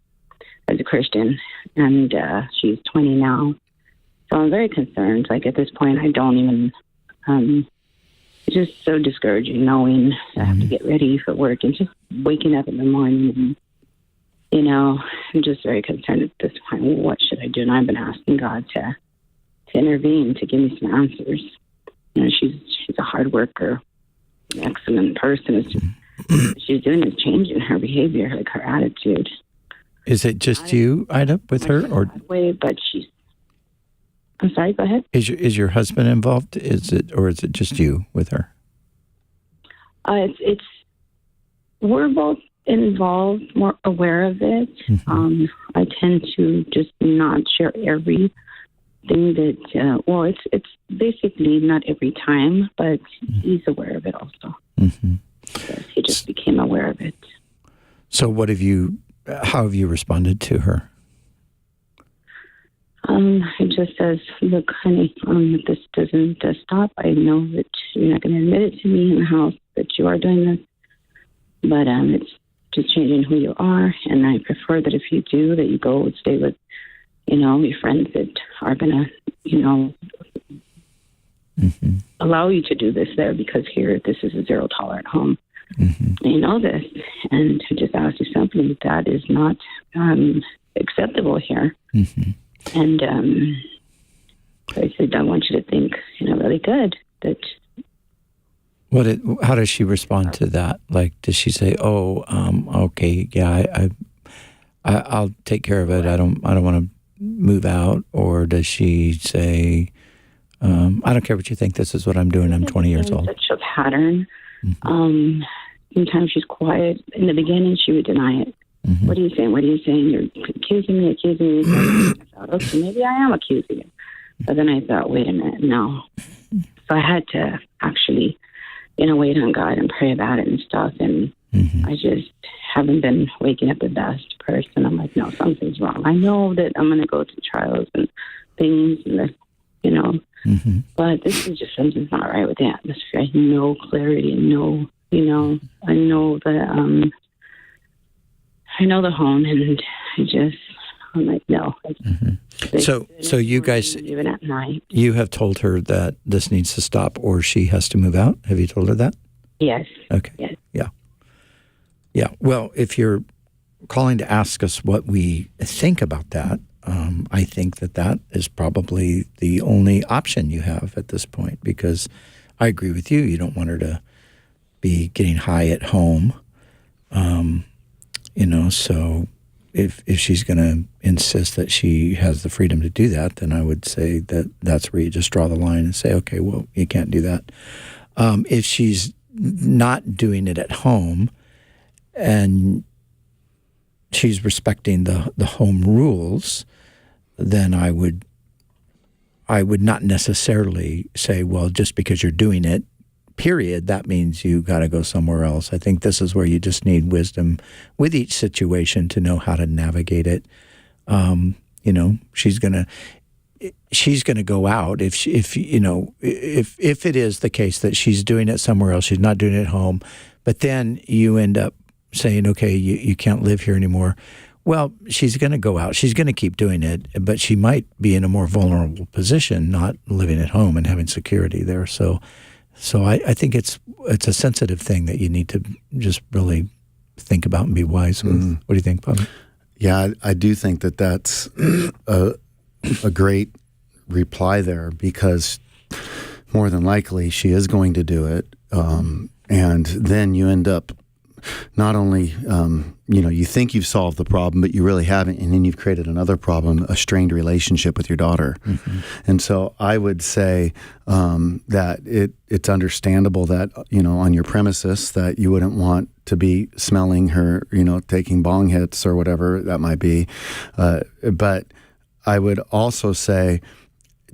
Christian, and she's 20 now. So I'm very concerned. Like at this point, I don't even. It's just so discouraging knowing I have to get ready for work and just waking up in the morning. And, I'm just very concerned at this point. What should I do? And I've been asking God to intervene, to give me some answers. She's a hard worker, an excellent person. It's just what she's doing is changing her behavior, like her attitude. Is it just you, Ida, with her, or? But I'm sorry. Go ahead. Is your husband involved? Is it just you with her? We're both involved, more aware of it. Mm-hmm. I tend to just not share everything that. It's basically not every time, but he's aware of it also. Mm-hmm. Yes, he just became aware of it. So, how have you responded to her? It just says, look, honey, if this doesn't stop, I know that you're not going to admit it to me in the house that you are doing this, but it's just changing who you are, and I prefer that if you do, that you go and stay with, your friends that are going to, allow you to do this there, because here, this is a zero-tolerant home. Mm-hmm. And you know this, and to just ask you something that is not acceptable here. Mm-hmm. And I said, I want you to think, really good that. How does she respond to that? Like, does she say, "Oh, okay, yeah, I'll take care of it. I don't want to move out," or does she say, "I don't care what you think. This is what I'm doing. I'm 20 years old." Such a pattern. Mm-hmm. Sometimes she's quiet. In the beginning, she would deny it. Mm-hmm. What are you saying? What are you saying? You're accusing me. I thought, okay, maybe I am accusing you. But then I thought, wait a minute, no. So I had to actually wait on God and pray about it and stuff. And I just haven't been waking up the best person. I'm like, no, something's wrong. I know that I'm going to go through trials and things, and but this is just something's not right with the atmosphere. I have no clarity and I know that I know the home, and I'm like, no. So you guys, even at night, you have told her that this needs to stop, or she has to move out. Have you told her that? yes. Okay. Yes. Yeah. Well, if you're calling to ask us what we think about that, I think that is probably the only option you have at this point, because I agree with you. You don't want her to be getting high at home. So if she's going to insist that she has the freedom to do that, then I would say that's where you just draw the line and say, okay, well, you can't do that. If she's not doing it at home and she's respecting the home rules, then I would not necessarily say, well, just because you're doing it, period, that means you got to go somewhere else. I think this is where you just need wisdom with each situation to know how to navigate it. She's gonna go out if it is the case that she's doing it somewhere else, she's not doing it at home, but then you end up saying, okay, you can't live here anymore. Well, she's going to go out. She's going to keep doing it, but she might be in a more vulnerable position, not living at home and having security there. So I think it's a sensitive thing that you need to just really think about and be wise with. What do you think, Bobby? Yeah, I do think that's a great reply there, because more than likely she is going to do it. And then you end up not only, you think you've solved the problem, but you really haven't. And then you've created another problem, a strained relationship with your daughter. And so I would say that it's understandable that, on your premises that you wouldn't want to be smelling her, taking bong hits or whatever that might be. But I would also say,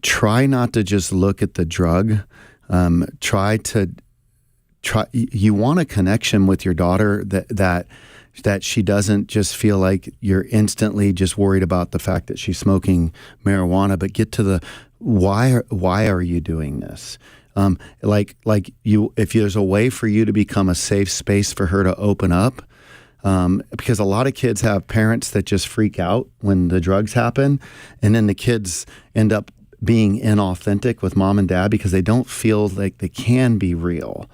try not to just look at the drug. You want a connection with your daughter that she doesn't just feel like you're instantly just worried about the fact that she's smoking marijuana, but get to the why are you doing this? If there's a way for you to become a safe space for her to open up, because a lot of kids have parents that just freak out when the drugs happen, and then the kids end up being inauthentic with mom and dad because they don't feel like they can be real.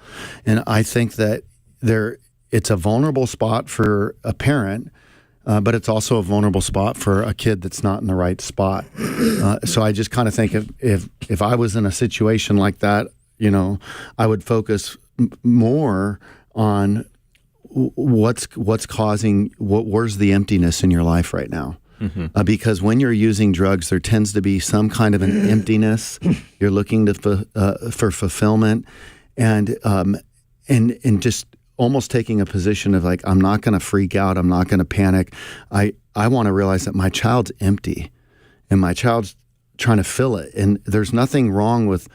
And I think that it's a vulnerable spot for a parent, but it's also a vulnerable spot for a kid that's not in the right spot. So I just kind of think if I was in a situation like that, I would focus more on what's causing, where's the emptiness in your life right now? Because when you're using drugs, there tends to be some kind of an emptiness. You're looking for fulfillment, and just almost taking a position of like, I'm not going to freak out. I'm not going to panic. I want to realize that my child's empty, and my child's trying to fill it. And there's nothing wrong with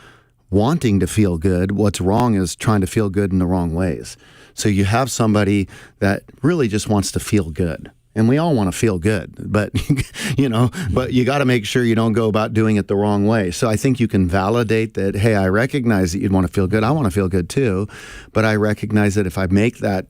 wanting to feel good. What's wrong is trying to feel good in the wrong ways. So you have somebody that really just wants to feel good. And we all want to feel good, but but you got to make sure you don't go about doing it the wrong way. So I think you can validate that, hey, I recognize that you'd want to feel good. I want to feel good too, but I recognize that if I make that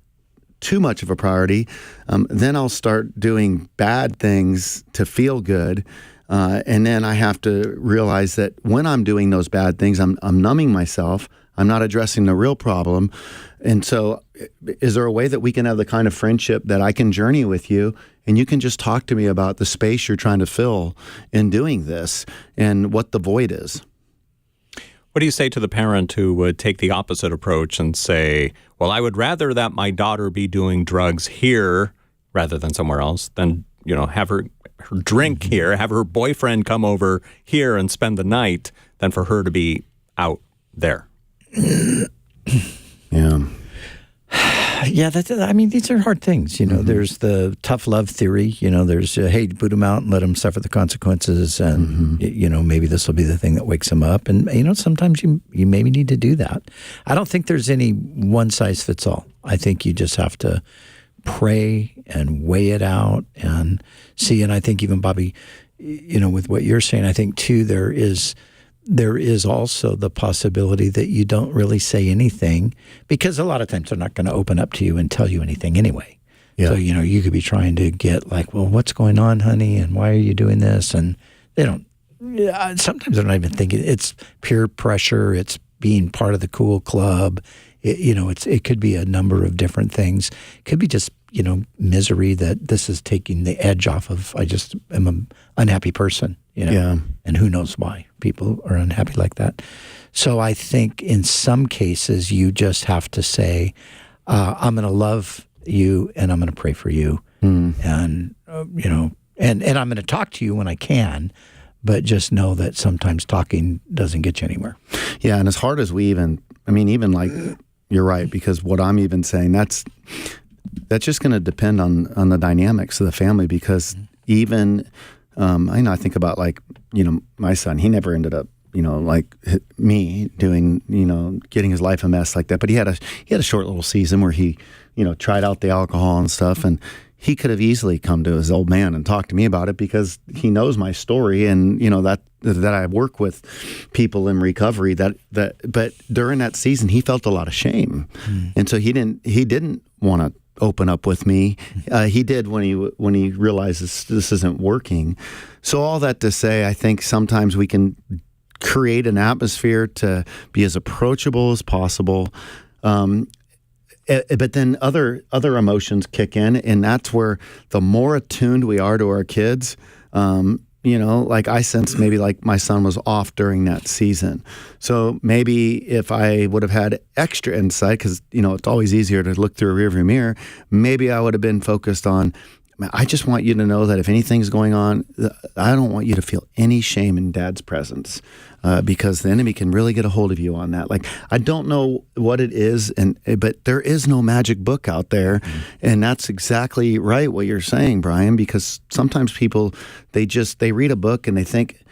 too much of a priority, then I'll start doing bad things to feel good. And then I have to realize that when I'm doing those bad things, I'm numbing myself. I'm not addressing the real problem. And so is there a way that we can have the kind of friendship that I can journey with you and you can just talk to me about the space you're trying to fill in doing this and what the void is? What do you say to the parent who would take the opposite approach and say, well, I would rather that my daughter be doing drugs here rather than somewhere else than, have her drink here, have her boyfriend come over here and spend the night than for her to be out there? Yeah. Yeah, I mean, these are hard things. There's the tough love theory. There's, hey, boot them out and let them suffer the consequences. And, maybe this will be the thing that wakes them up. And, sometimes you maybe need to do that. I don't think there's any one size fits all. I think you just have to pray and weigh it out and see. And I think even, Bobby, with what you're saying, I think, too, there is also the possibility that you don't really say anything because a lot of times they're not going to open up to you and tell you anything anyway. Yeah. So, you could be trying to get like, well, what's going on, honey? And why are you doing this? And they don't, sometimes they're not even thinking. It's peer pressure. It's being part of the cool club. It could be a number of different things. It could be just, misery that this is taking the edge off of, I just am an unhappy person, Yeah. And who knows why people are unhappy like that. So I think in some cases you just have to say, I'm going to love you and I'm going to pray for you. And, and I'm going to talk to you when I can, but just know that sometimes talking doesn't get you anywhere. Yeah. And as hard as even like, you're right, because what I'm even saying, that's just going to depend on the dynamics of the family, because even, I think about like, my son, he never ended up, like me doing, getting his life a mess like that. But he had a short little season where he, tried out the alcohol and stuff. And he could have easily come to his old man and talked to me about it because he knows my story. And, that I work with people in recovery but during that season, he felt a lot of shame. And so he didn't want to open up with me. He did when he realizes this isn't working. So all that to say, I think sometimes we can create an atmosphere to be as approachable as possible. But then other emotions kick in, and that's where the more attuned we are to our kids, like I sense maybe like my son was off during that season. So maybe if I would have had extra insight, because, it's always easier to look through a rearview mirror, maybe I would have been focused on, I just want you to know that if anything's going on, I don't want you to feel any shame in Dad's presence, because the enemy can really get a hold of you on that. Like, I don't know what it is, but there is no magic book out there. And that's exactly right what you're saying, Brian, because sometimes people, they read a book and they think,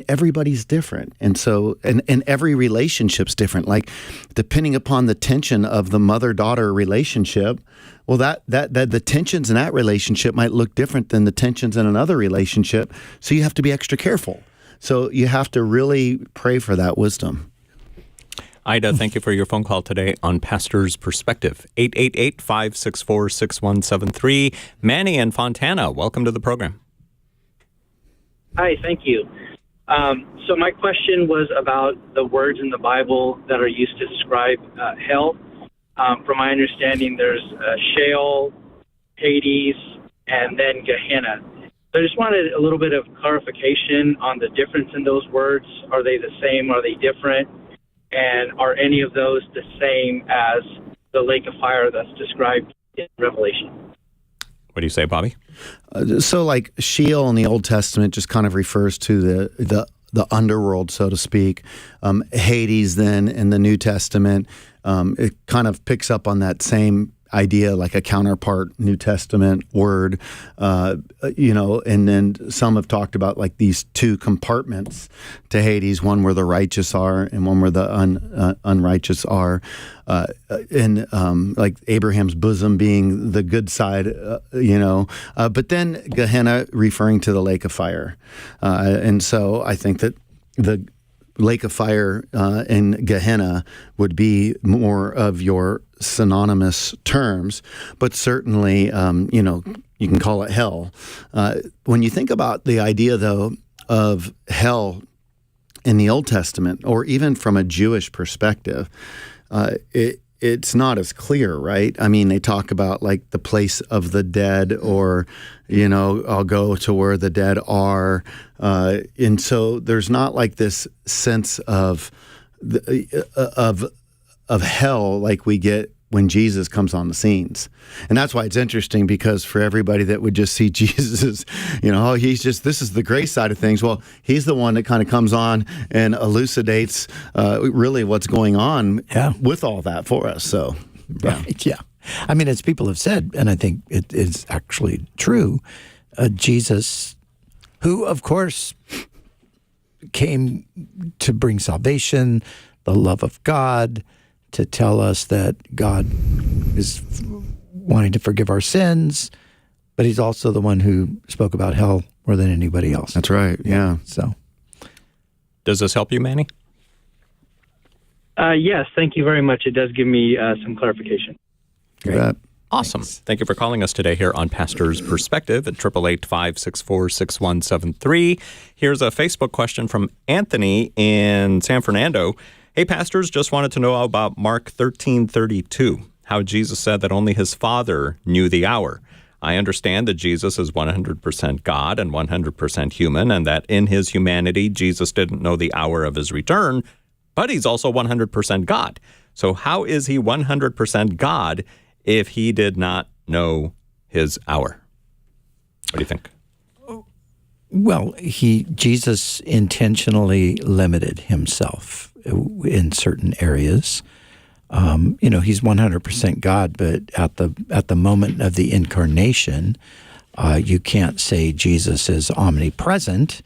everybody's different. And so, and every relationship's different. Like, depending upon the tension of the mother-daughter relationship, well, that the tensions in that relationship might look different than the tensions in another relationship. So you have to be extra careful. So you have to really pray for that wisdom. Ida, thank you for your phone call today on Pastor's Perspective. 888-564-6173. Manny and Fontana, welcome to the program. Hi, thank you. So my question was about the words in the Bible that are used to describe hell. From my understanding, there's Sheol, Hades, and then Gehenna. So I just wanted a little bit of clarification on the difference in those words. Are they the same? Are they different? And are any of those the same as the lake of fire that's described in Revelation? What do you say, Bobby? So like Sheol in the Old Testament just kind of refers to the underworld, so to speak. Hades then in the New Testament, it kind of picks up on that same idea, like a counterpart New Testament word, and then some have talked about like these two compartments to Hades, one where the righteous are and one where the unrighteous are, and like Abraham's bosom being the good side, but then Gehenna referring to the lake of fire. And so I think that the lake of fire and Gehenna would be more of your synonymous terms, but certainly, you can call it hell. When you think about the idea, though, of hell in the Old Testament, or even from a Jewish perspective, it's not as clear, right? I mean, they talk about like the place of the dead, or, I'll go to where the dead are. And so there's not like this sense of hell like we get when Jesus comes on the scenes. And that's why it's interesting, because for everybody that would just see Jesus, this is the grace side of things. Well, he's the one that kind of comes on and elucidates really what's going on with all that for us. So, Right. Yeah. I mean, as people have said, and I think it is actually true, Jesus, who, of course, came to bring salvation, the love of God, to tell us that God is wanting to forgive our sins, but he's also the one who spoke about hell more than anybody else. That's right. Yeah. So, Does this help you, Manny? Yes, thank you very much. It does give me some clarification. You bet. Awesome. Thank you for calling us today here on Pastor's Perspective at 888-564-6173. Here's a Facebook question from Anthony in San Fernando. Hey, pastors, just wanted to know about Mark 13:32, how Jesus said that only his Father knew the hour. I understand that Jesus is 100% God and 100% human, and that in his humanity, Jesus didn't know the hour of his return, but he's also 100% God. So how is he 100% God if he did not know his hour? What do you think? well, Jesus intentionally limited himself in certain areas. He's 100% God, but at the moment of the incarnation, you can't say Jesus is omnipresent,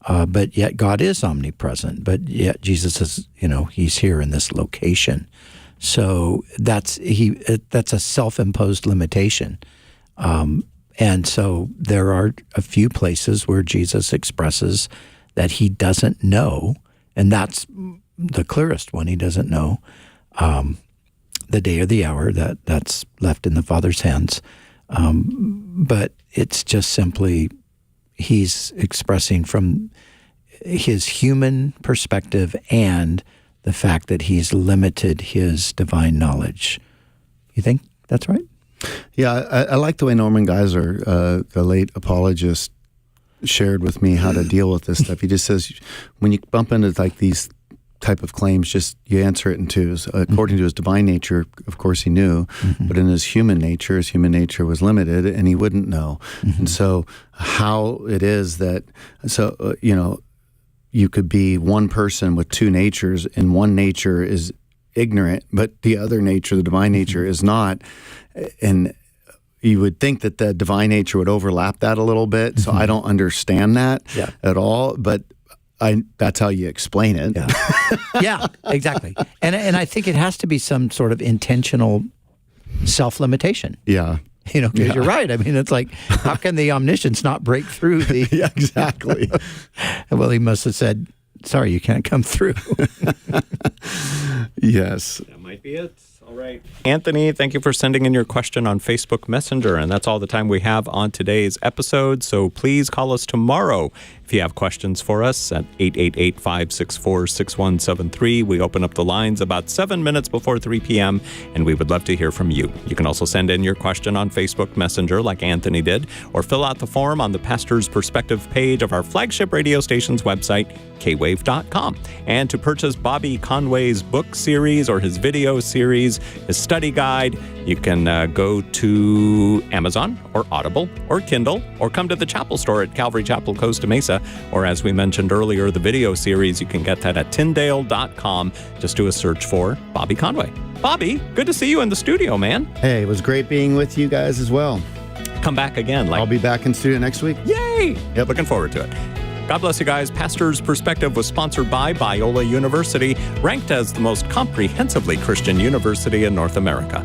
but yet God is omnipresent. But yet Jesus is, he's here in this location. So that's a self-imposed limitation. And so there are a few places where Jesus expresses that he doesn't know, and that's the clearest one. He doesn't know the day or the hour. That's left in the Father's hands. But it's just simply he's expressing from his human perspective and the fact that he's limited his divine knowledge. You think that's right? Yeah, I like the way Norman Geiser, the late apologist, shared with me how to deal with this stuff. He just says, when you bump into like these type of claims, just you answer it in twos. According to his divine nature, of course he knew, but in his human nature was limited and he wouldn't know. And so how it is that, you could be one person with two natures, and one nature is ignorant, but the other nature, the divine nature, is not. And you would think that the divine nature would overlap that a little bit. So I don't understand that at all, but that's how you explain it. Yeah, exactly. And I think it has to be some sort of intentional self-limitation. Yeah. Because you're right. I mean, it's like, how can the omniscience not break through the... Yeah, exactly. Well, he must have said, sorry, you can't come through. Yes. That might be it. All right. Anthony, thank you for sending in your question on Facebook Messenger. And that's all the time we have on today's episode. So please call us tomorrow if you have questions for us at 888-564-6173. We open up the lines about 7 minutes before 3 p.m., and we would love to hear from you. You can also send in your question on Facebook Messenger like Anthony did, or fill out the form on the Pastor's Perspective page of our flagship radio station's website, kwave.com. And to purchase Bobby Conway's book series or his video series, his study guide, you can go to Amazon or Audible or Kindle, or come to the chapel store at Calvary Chapel, Costa Mesa, or as we mentioned earlier, the video series, you can get that at Tyndale.com. Just do a search for Bobby Conway. Bobby, good to see you in the studio, man. Hey, it was great being with you guys as well. Come back again. I'll be back in studio next week. Yay! Yep, looking forward to it. God bless you guys. Pastor's Perspective was sponsored by Biola University, ranked as the most comprehensively Christian university in North America.